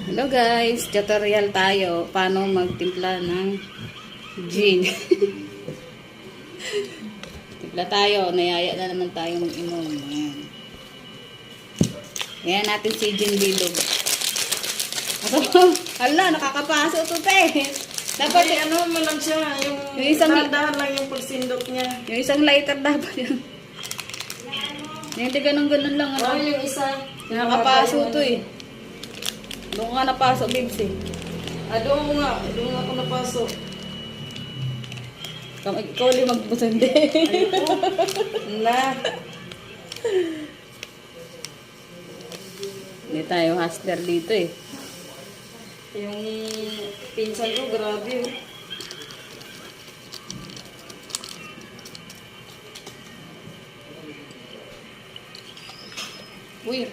Hello guys, tutorial tayo paano magtimpla ng gin. Timpla tayo, nayaya na naman tayo mag-inom. Ayan. Ayan natin si Gin Bilog. Hala, nakakapaso to te. Dapat ay, ano mo lang siya, yung isang dahan lang yung pagsindok niya. yung isang lighter dapat yun. Yung ganun-ganun lang. Oh, Ano? yung isa. Nakakapaso to eh. Doon nga napasok, babes eh. Doon nga ako napasok. Ikaw ulit magbusandi. Ayoko. Na. Hindi tayo hustler dito eh. Yung pinsan ko, grabe. Uy,